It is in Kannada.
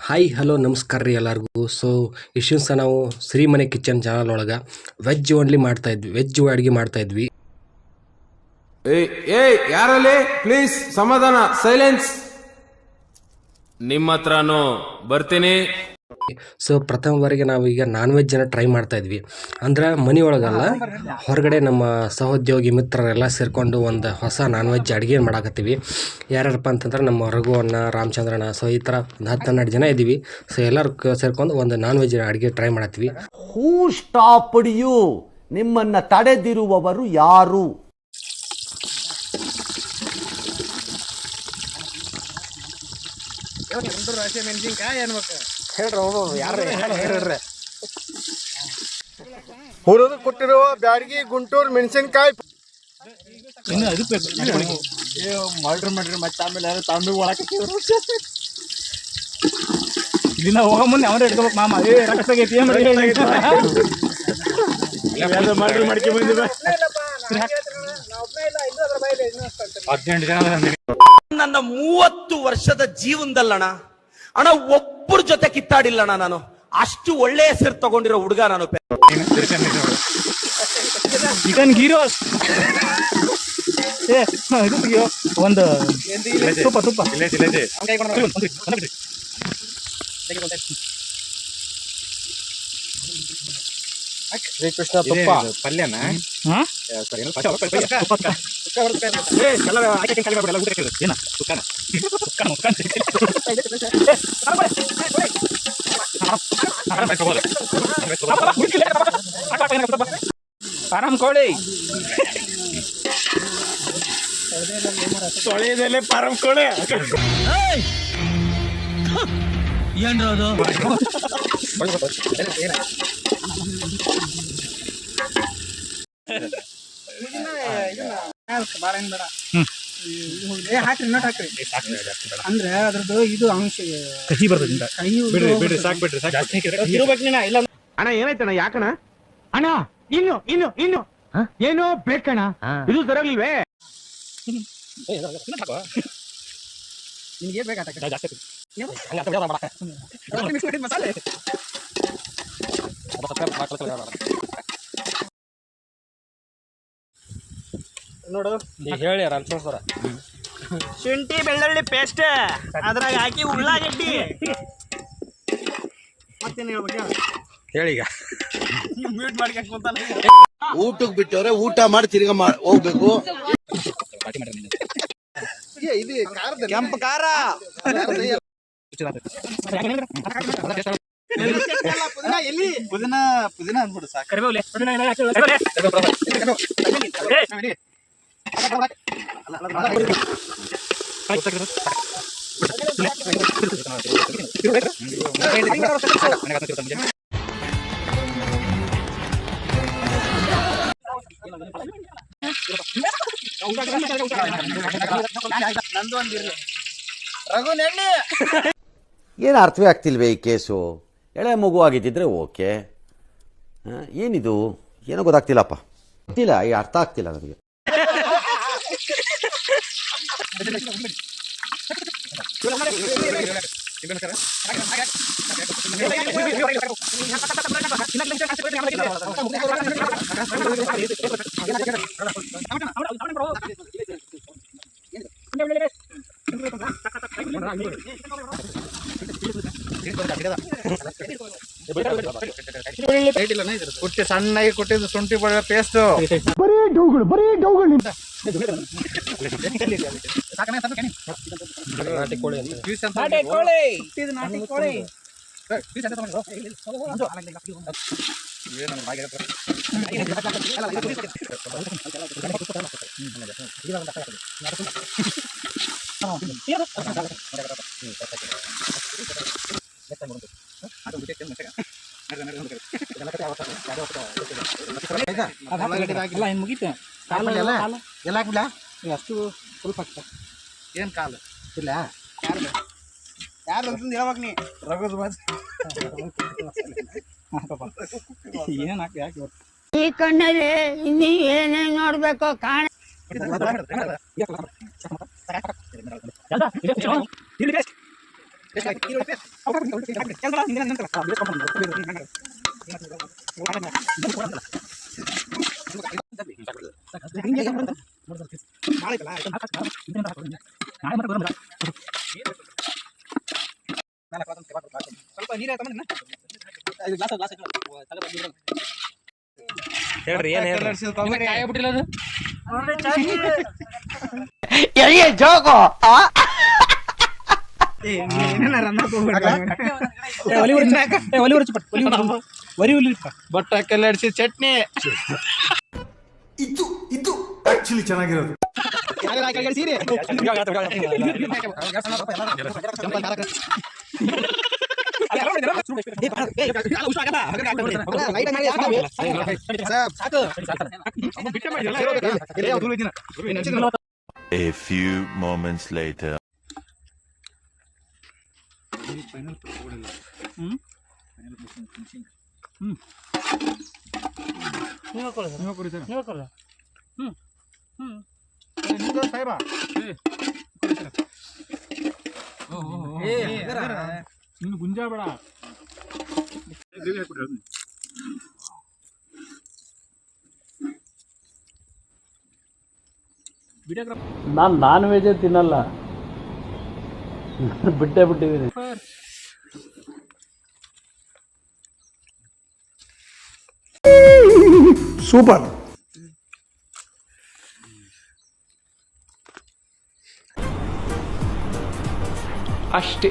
ಹಾಯ್ ಹಲೋ ನಮಸ್ಕಾರ ರೀ ಎಲ್ಲರಿಗೂ. ಇಷ್ಟು ಸಹ ನಾವು ಶ್ರೀಮನೆ ಕಿಚನ್ ಚಾನಲ್ ಒಳಗೆ ವೆಜ್ ಓನ್ಲಿ ಮಾಡ್ತಾಯಿದ್ವಿ, ವೆಜ್ ಅಡುಗೆ ಮಾಡ್ತಾಯಿದ್ವಿ. ಏಯ್ ಯಾರಲ್ಲಿ ಪ್ಲೀಸ್ ಸಮಾಧಾನ, ಸೈಲೆನ್ಸ್. ನಿಮ್ಮ ಹತ್ರನೂ ಬರ್ತೀನಿ. ಪ್ರಥಮ ಬಾರಿಗೆ ನಾವು ಈಗ ನಾನ್ ವೆಜ್ ಅನ್ನ ಟ್ರೈ ಮಾಡ್ತಾ ಇದ್ವಿ. ಅಂದ್ರೆ ಮನೆಯೊಳಗಲ್ಲ, ಹೊರಗಡೆ ನಮ್ಮ ಸಹೋದ್ಯೋಗಿ ಮಿತ್ರರೆಲ್ಲ ಸೇರ್ಕೊಂಡು ಒಂದು ಹೊಸ ನಾನ್ ವೆಜ್ ಅಡುಗೆ ಮಾಡಾಕತ್ತೀವಿ. ಯಾರ್ಯಾರಪ್ಪ ಅಂತಂದ್ರೆ ನಮ್ಮ ರಘುವಣ್ಣ, ರಾಮಚಂದ್ರಣ್ಣ, ಈ ಥರ ಒಂದು 10-12 ಜನ ಇದ್ದೀವಿ. ಎಲ್ಲರೂ ಸೇರ್ಕೊಂಡು ಒಂದು ನಾನ್ ವೆಜ್ ಅಡುಗೆ ಟ್ರೈ ಮಾಡತ್ತೀವಿ. Who stopped you? ನಿಮ್ಮನ್ನ ತಡೆದಿರುವವರು ಯಾರು? ಹುರಿದು ಕೊಟ್ಟಿರುವ ಬ್ಯಾಡಗಿ ಗುಂಟೂರು ಮೆಣಸಿನಕಾಯಿ. ಮಾಡ್ರಿ ಮತ್ತೆ ಆಮೇಲೆ ತಂದು ಒಳಕತ್ತಿದ್ರು. ಇಲ್ಲಿಂದ ಹೋಗೋ ಮುಂದೆ ಅವರೇ ಇಟ್ಕೋಬೇಕು ಮಾಮ. ಮಾಡ್ರಿ ಮಾಡ್ಕೆ ಬಂದಿದ್ದ 18 ಜನ. ನನ್ನ 30 ವರ್ಷದ ಜೀವನದಲ್ಲಣ್ಣ ಒಬ್ಬರ ಜೊತೆ ಕಿತ್ತಾಡಿಲ್ಲಣ್ಣ. ನಾನು ಅಷ್ಟು ಒಳ್ಳೆ ಹೆಸರು ತಗೊಂಡಿರೋ ಹುಡುಗ ನಾನು. ಚಿಕನ್ ಗೀರೋ ಒಂದು ತುಪ್ಪ ಶ್ರೀಕೃಷ್ಣ ತುಪ್ಪ ಪಲ್ಯನ ಆರಾಮ್ ಕೋಳಿ ತೊಳೆಯದಲ್ಲೇ ಪಾರಂ ಕೋಳಿ. ಏನ್ರದು ಅಂದ್ರೆ ಅದ್ರದ್ದು ಇದು ಅಂಶ ಕಹಿ ಬರ್ತದೆ. ಬಿಡ್ರಿ ಸಾಕ್ ಬಿಡ್ರಿ ಅಣ್ಣ ಏನಾಯ್ತಣ್ಣ? ಯಾಕಣ್ಣ ಅಣ್ಣ? ಇನ್ನು ಏನು ಬೇಕಣ್ಣ? ಇದು ಸರಿಯಾಗ್ಲಿಲ್ವೇ? ನಿಮ್ಗೆ ಬೇಕಾ ಮಸಾಲೆ? ನೋಡು ಹೇಳಿ ರಾಮಚಂದ್ರ. ಶುಂಠಿ ಬೆಳ್ಳುಳ್ಳಿ ಪೇಸ್ಟ್ ಅದ್ರಾಗ ಹಾಕಿ ಉಳ್ಳಾಗಡ್ಡಿ ಮತ್ತೇನು ಹೇಳ್ಬೇಕು? ಹೇಳೀಗ ಮ್ಯೂಟ್ ಮಾಡ್ಕೊಂತಾನೆ. ಊಟಕ್ಕೆ ಬಿಟ್ಟವ್ರೆ, ಊಟ ಮಾಡಿ ತಿರ್ಗಾ ಹೋಗ್ಬೇಕು. ಕೆಂಪು ಖಾರ ಪುದೀನ ಅಂದ್ಬಿಡು ಸಾಕು. ಏನು ಅರ್ಥವೇ ಆಗ್ತಿಲ್ವೇ ಈ ಕೇಸು? ಎಳೆ ಮಗು ಆಗಿದ್ದಿದ್ರೆ ಓಕೆ. ಏನಿದು ಏನೋ ಗೊತ್ತಾಗ್ತಿಲ್ಲಪ್ಪ, ಗೊತ್ತಿಲ್ಲ, ಈ ಅರ್ಥ ಆಗ್ತಿಲ್ಲ ನನಗೆ. ಕುಟ್ಟಿ ಸಣ್ಣಗೆ ಕೊಟ್ಟಿದ್ದು ಶುಂಠಿ ಬೆಳ್ಳುಳ್ಳಿ ಪೇಸ್ಟ್. ನಾಟಿ ಕೋಳಿ ಮುಗೀತು. ಅಷ್ಟು ಸ್ವಲ್ಪ ಏನ್ ಕಾಲು ಇಲ್ಲ. ಯಾರು ಅಂತಂದು ಹೇಳ್ಬೇಕು ನೀ. ಏನ್ ಹಾಕಿ ಈ ಕಣ್ಣಲ್ಲಿ ಇನ್ನೀ ಏನೇನ್ ನೋಡ್ಬೇಕು ಕಾಣ. ಸ್ವಲ್ಪ ನೀರೇ ಹೇಳ್ರಿ ಏನ್ ಹೇಳ್ರಿ ಬಟ್ ಹಾಕೆಲ್ಲ ಅಡಿಸಿ ಚಟ್ನಿ ಇದು ಆಕ್ಚುಲಿ ಚೆನ್ನಾಗಿರೋದು A few moments later. ಇನ್ನು ಗುಂಜಾ ಬೇಡ. ನಾನು ನಾನ್ ವೆಜ್ ತಿನ್ನಲ್ಲ, ಬಿಟ್ಟಿದ್ದೀನಿ. ಸೂಪರ್. ಅಷ್ಟೇ.